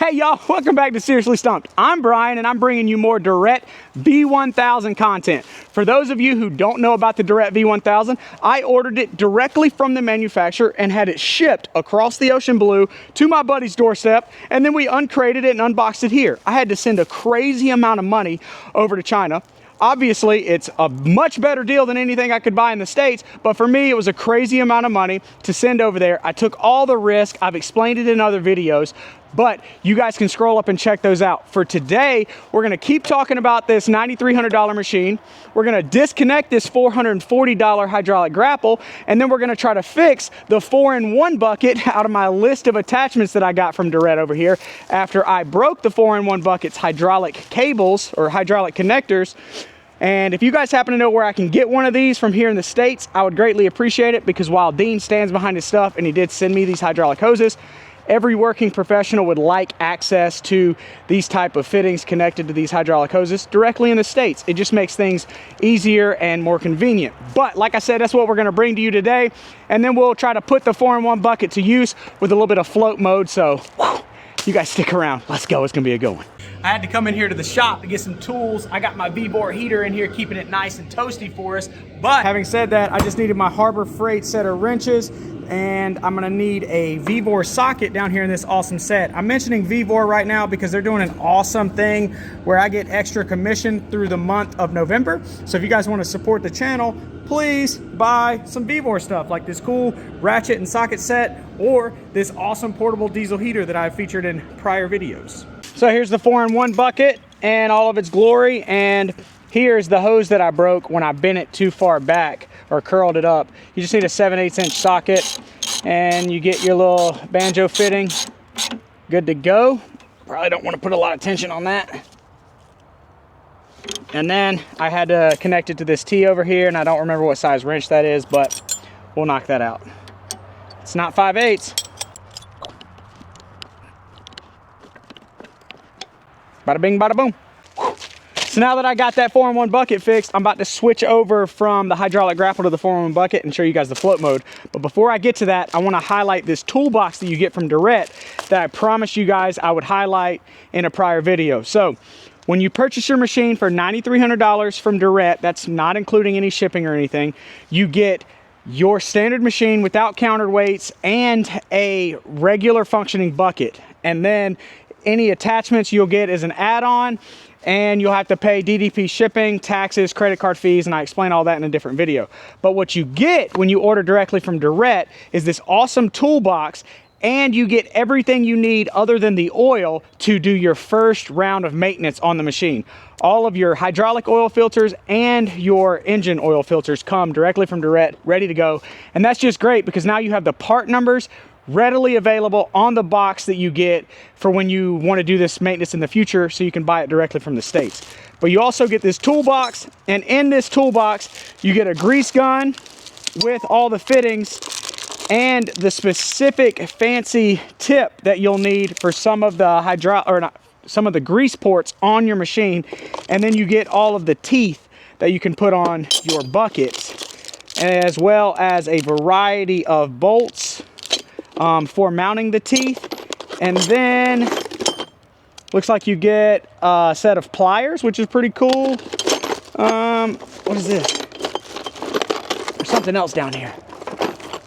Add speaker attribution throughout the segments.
Speaker 1: Hey y'all, welcome back to Seriously Stump'd. I'm Brian and I'm bringing you more Derette V1000 content. For those of you who don't know about the Derette V1000, I ordered it directly from the manufacturer and had it shipped across the ocean blue to my buddy's doorstep, and then we uncrated it and unboxed it here. I had to send a crazy amount of money over to China. Obviously, it's a much better deal than anything I could buy in the States, but for me, it was a crazy amount of money to send over there. I took all the risk. I've explained it in other videos, but you guys can scroll up and check those out. For today, we're gonna keep talking about this $9,300 machine. We're gonna disconnect this $440 hydraulic grapple, and then we're gonna try to fix the 4-in-1 bucket out of my list of attachments that I got from Derette over here after I broke the 4-in-1 bucket's hydraulic cables or hydraulic connectors. And if you guys happen to know where I can get one of these from here in the States, I would greatly appreciate it, because while Dean stands behind his stuff and he did send me these hydraulic hoses, every working professional would like access to these type of fittings connected to these hydraulic hoses directly in the States. It just makes things easier and more convenient. But like I said, that's what we're gonna bring to you today. And then we'll try to put the 4-in-1 bucket to use with a little bit of float mode. So you guys stick around. Let's go, it's gonna be a good one. I had to come in here to the shop to get some tools. I got my Vevor heater in here, keeping it nice and toasty for us. But having said that, I just needed my Harbor Freight set of wrenches, and I'm gonna need a Vevor socket down here in this awesome set. I'm mentioning Vevor right now because they're doing an awesome thing where I get extra commission through the month of November. So if you guys wanna support the channel, please buy some Vevor stuff like this cool ratchet and socket set, or this awesome portable diesel heater that I've featured in prior videos. So here's the 4-in-1 bucket and all of its glory, and here's the hose that I broke when I bent it too far back or curled it up. You just need a 7/8 inch socket and you get your little banjo fitting good to go. Probably don't want to put a lot of tension on that. And then I had to connect it to this T over here, and I don't remember what size wrench that is, but we'll knock that out. It's not 5/8. Bada bing, bada boom. So now that I got that 4-in-1 bucket fixed, I'm about to switch over from the hydraulic grapple to the 4-in-1 bucket and show you guys the float mode. But before I get to that, I wanna highlight this toolbox that you get from Derette that I promised you guys I would highlight in a prior video. So when you purchase your machine for $9,300 from Derette, that's not including any shipping or anything, you get your standard machine without counterweights and a regular functioning bucket. And then any attachments you'll get as an add-on, and you'll have to pay DDP shipping, taxes, credit card fees, and I explain all that in a different video. But what you get when you order directly from Derette is this awesome toolbox, and you get everything you need other than the oil to do your first round of maintenance on the machine. All of your hydraulic oil filters and your engine oil filters come directly from Derette, ready to go. And that's just great because now you have the part numbers readily available on the box that you get for when you want to do this maintenance in the future, so you can buy it directly from the States. But you also get this toolbox, and in this toolbox you get a grease gun with all the fittings and the specific fancy tip that you'll need for some of the some of the grease ports on your machine. And then you get all of the teeth that you can put on your buckets, as well as a variety of bolts for mounting the teeth. And then looks like you get a set of pliers, which is pretty cool. What is this? There's something else down here.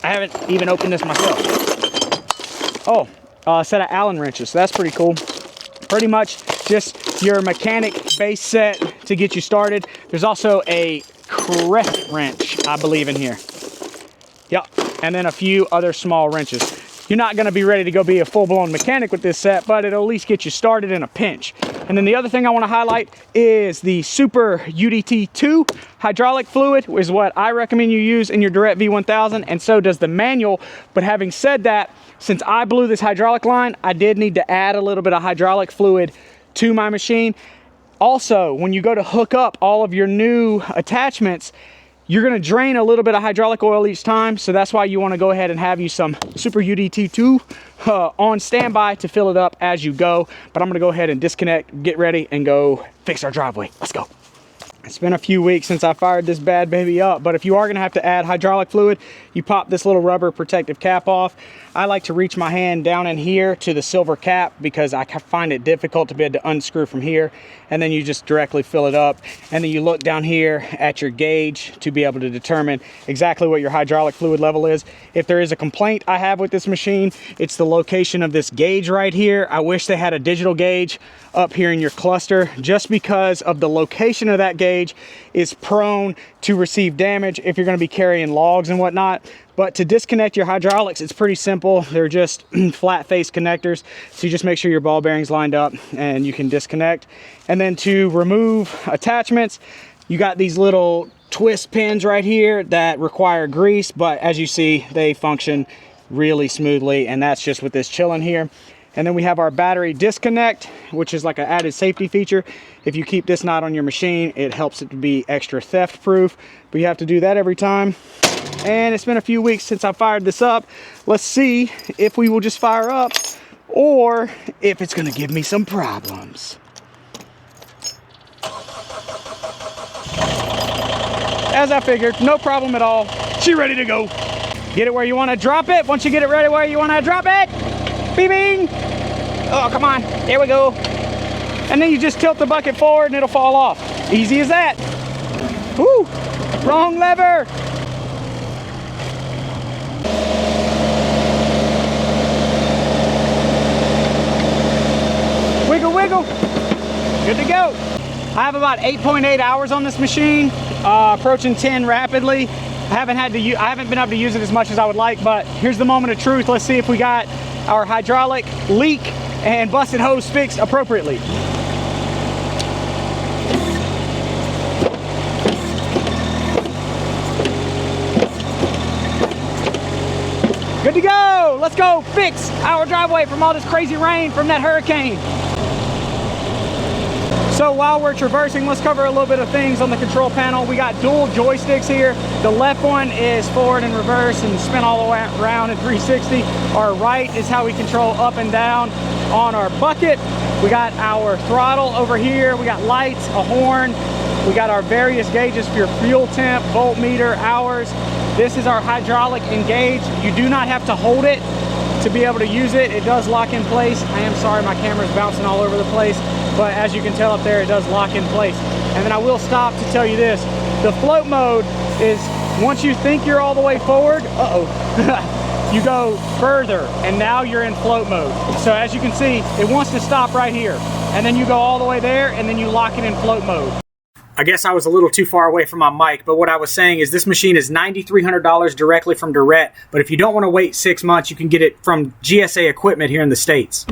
Speaker 1: I haven't even opened this myself. Oh, a set of Allen wrenches. So that's pretty cool. Pretty much just your mechanic base set to get you started. There's also a crescent wrench, I believe, in here. Yep, and then a few other small wrenches. You're not gonna be ready to go be a full-blown mechanic with this set, but it'll at least get you started in a pinch. And then the other thing I wanna highlight is the Super UDT2 hydraulic fluid is what I recommend you use in your Derette V1000, and so does the manual. But having said that, since I blew this hydraulic line, I did need to add a little bit of hydraulic fluid to my machine. Also, when you go to hook up all of your new attachments, you're gonna drain a little bit of hydraulic oil each time, so that's why you wanna go ahead and have you some Super UDT2 on standby to fill it up as you go. But I'm gonna go ahead and disconnect, get ready, and go fix our driveway. Let's go. It's been a few weeks since I fired this bad baby up, but if you are gonna have to add hydraulic fluid, you pop this little rubber protective cap off. I like to reach my hand down in here to the silver cap because I find it difficult to be able to unscrew from here. And then you just directly fill it up. And then you look down here at your gauge to be able to determine exactly what your hydraulic fluid level is. If there is a complaint I have with this machine, it's the location of this gauge right here. I wish they had a digital gauge up here in your cluster, just because of the location of that gauge is prone to receive damage if you're going to be carrying logs and whatnot. But to disconnect your hydraulics, it's pretty simple. They're just flat face connectors. So you just make sure your ball bearing's lined up and you can disconnect. And then to remove attachments, you got these little twist pins right here that require grease, but as you see, they function really smoothly, and that's just with this chilling here. And then we have our battery disconnect, which is like an added safety feature. If you keep this knot on your machine, it helps it to be extra theft proof, but you have to do that every time. And it's been a few weeks since I fired this up. Let's see if we will just fire up or if it's gonna give me some problems. As I figured, no problem at all. She ready to go. Get it where you wanna drop it. Once you get it ready where you wanna drop it, bing, bing. Oh, come on, there we go. And then you just tilt the bucket forward and it'll fall off. Easy as that. Woo, wrong lever. Wiggle, wiggle, good to go. I have about 8.8 hours on this machine, approaching 10 rapidly. I haven't been able to use it as much as I would like, but here's the moment of truth. Let's see if we got our hydraulic leak and busted hose fixed appropriately. Good to go. Let's go fix our driveway from all this crazy rain from that hurricane. So while we're traversing, let's cover a little bit of things on the control panel. We got dual joysticks here. The left one is forward and reverse and spin all the way around in 360. Our right is how we control up and down on our bucket. We got our throttle over here. We got lights, a horn. We got our various gauges for your fuel temp, voltmeter, hours. This is our hydraulic engage. You do not have to hold it to be able to use it. It does lock in place. I am sorry my camera is bouncing all over the place, but as you can tell up there, it does lock in place. And then I will stop to tell you this. The float mode is once you think you're all the way forward, you go further and now you're in float mode. So as you can see, it wants to stop right here. And then you go all the way there and then you lock it in float mode. I guess I was a little too far away from my mic, but what I was saying is this machine is $9,300 directly from Derette, but if you don't want to wait 6 months, you can get it from GSA Equipment here in the States.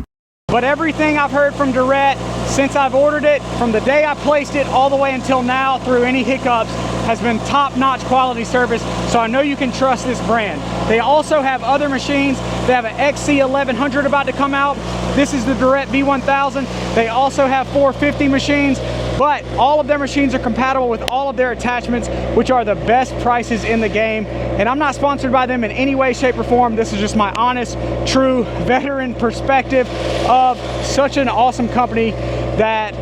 Speaker 1: But everything I've heard from Derette since I've ordered it, from the day I placed it all the way until now through any hiccups, has been top-notch quality service, so I know you can trust this brand. They also have other machines. They have an XC1100 about to come out. This is the Derette V1000. They also have 450 machines, but all of their machines are compatible with all of their attachments, which are the best prices in the game. And I'm not sponsored by them in any way, shape, or form. This is just my honest, true veteran perspective of such an awesome company that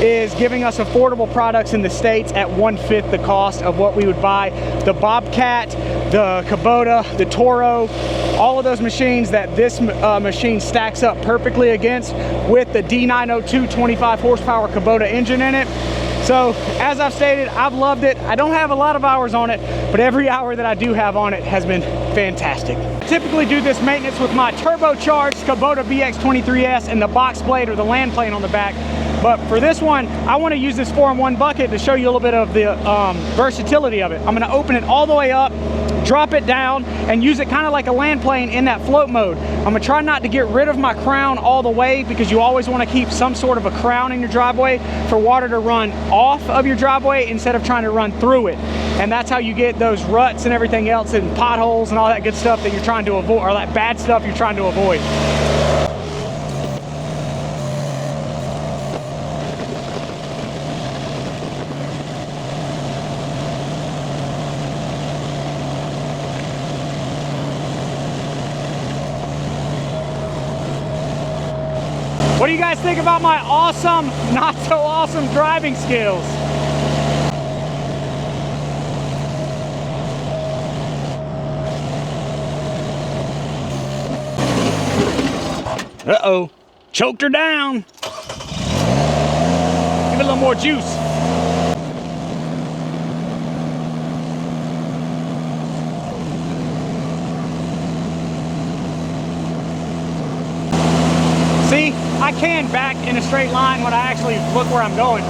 Speaker 1: is giving us affordable products in the States at 1/5 the cost of what we would buy. The Bobcat, the Kubota, the Toro, all of those machines that this machine stacks up perfectly against with the D902 25 horsepower Kubota engine in it. So as I've stated, I've loved it. I don't have a lot of hours on it, but every hour that I do have on it has been fantastic. I typically do this maintenance with my turbocharged Kubota BX23S and the box blade or the land plane on the back. But for this one, I want to use this 4-in-1 bucket to show you a little bit of the versatility of it. I'm going to open it all the way up, drop it down, and use it kind of like a land plane in that float mode. I'm going to try not to get rid of my crown all the way, because you always want to keep some sort of a crown in your driveway for water to run off of your driveway instead of trying to run through it. And that's how you get those ruts and everything else and potholes and all that good stuff that you're trying to avoid, or that bad stuff you're trying to avoid. What do you guys think about my awesome, not so awesome driving skills? Uh-oh, choked her down. Give it a little more juice. See, I can back in a straight line when I actually look where I'm going.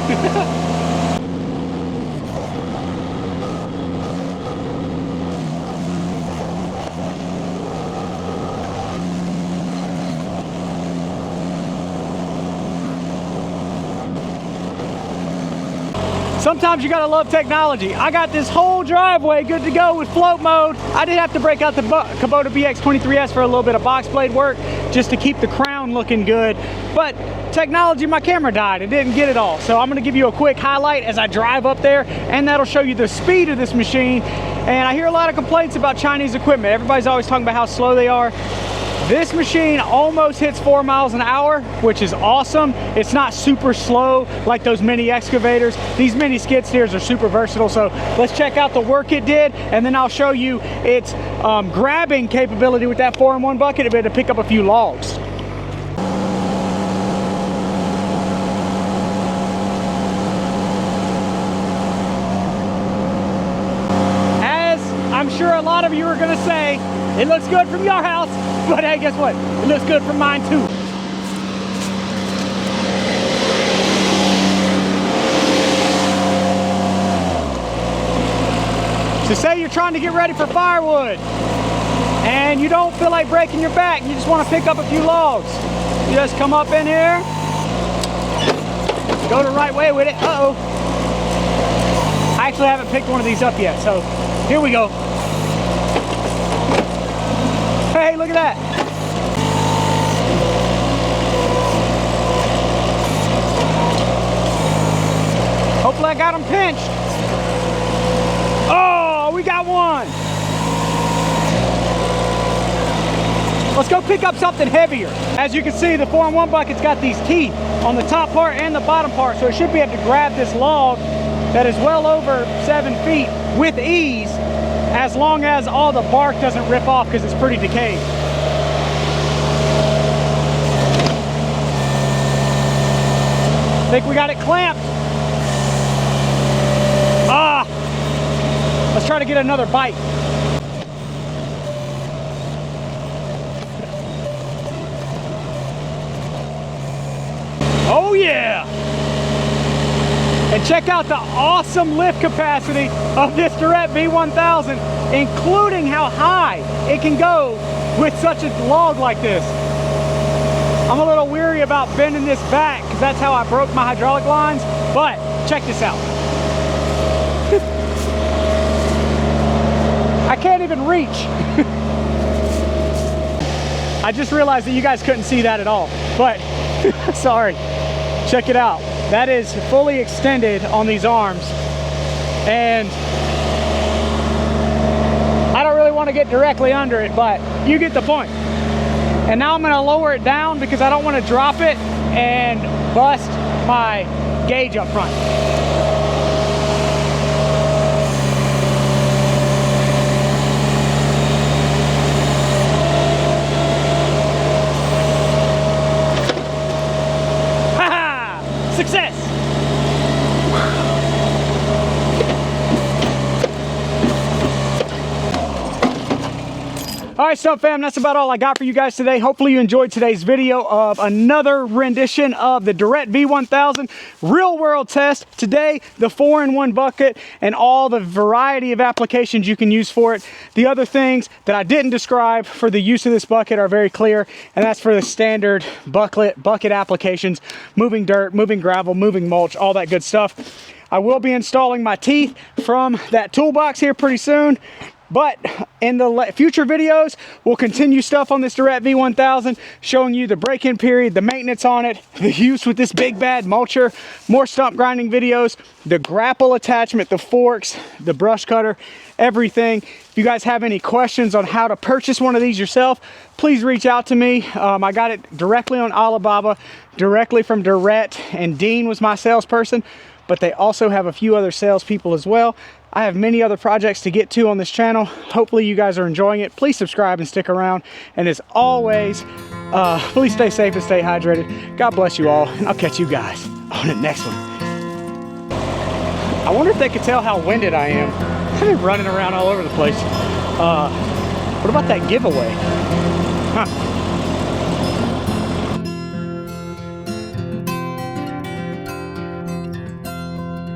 Speaker 1: Sometimes you gotta love technology. I got this whole driveway good to go with float mode. I did have to break out the Kubota BX23S for a little bit of box blade work just to keep the crown looking good. But technology, my camera died. It didn't get it all. So I'm gonna give you a quick highlight as I drive up there, and that'll show you the speed of this machine. And I hear a lot of complaints about Chinese equipment. Everybody's always talking about how slow they are. This machine almost hits 4 miles an hour, which is awesome. It's not super slow like those mini excavators. These mini skid steers are super versatile. So let's check out the work it did, and then I'll show you its grabbing capability with that 4-in-1 bucket to be able to pick up a few logs. As I'm sure a lot of you are gonna say, it looks good from your house, but hey, guess what? It looks good from mine too. So say you're trying to get ready for firewood and you don't feel like breaking your back, you just want to pick up a few logs. You just come up in here, go the right way with it. Uh-oh. I actually haven't picked one of these up yet, so here we go. Hey, look at that. Hopefully I got them pinched. Oh, we got one. Let's go pick up something heavier. As you can see, the 4-in-1 bucket's got these teeth on the top part and the bottom part, so it should be able to grab this log that is well over 7 feet with ease, as long as all the bark doesn't rip off because it's pretty decayed. I think we got it clamped. Ah! Let's try to get another bite. Oh yeah! And check out the awesome lift capacity of this Derette V1000, including how high it can go with such a log like this. I'm a little weary about bending this back because that's how I broke my hydraulic lines, but check this out. I can't even reach. I just realized that you guys couldn't see that at all, but sorry. Check it out. That is fully extended on these arms, and I don't really want to get directly under it, but you get the point. And now I'm going to lower it down because I don't want to drop it and bust my gauge up front. Haha! Success! All right, Stump fam, that's about all I got for you guys today. Hopefully you enjoyed today's video of another rendition of the Derette V1000 real world test. Today, the 4-in-1 bucket and all the variety of applications you can use for it. The other things that I didn't describe for the use of this bucket are very clear, and that's for the standard bucket applications, moving dirt, moving gravel, moving mulch, all that good stuff. I will be installing my teeth from that toolbox here pretty soon. But in the future videos, we'll continue stuff on this Derette V1000, showing you the break-in period, the maintenance on it, the use with this big bad mulcher, more stump grinding videos, the grapple attachment, the forks, the brush cutter, everything. If you guys have any questions on how to purchase one of these yourself, please reach out to me. I got it directly on Alibaba, directly from Derette, and Dean was my salesperson, but they also have a few other salespeople as well. I have many other projects to get to on this channel. Hopefully you guys are enjoying it. Please subscribe and stick around. And as always, Please stay safe and stay hydrated. God bless you all, and I'll catch you guys on the next one. I wonder if they could tell how winded I am. I've been running around all over the place. What about that giveaway? Huh.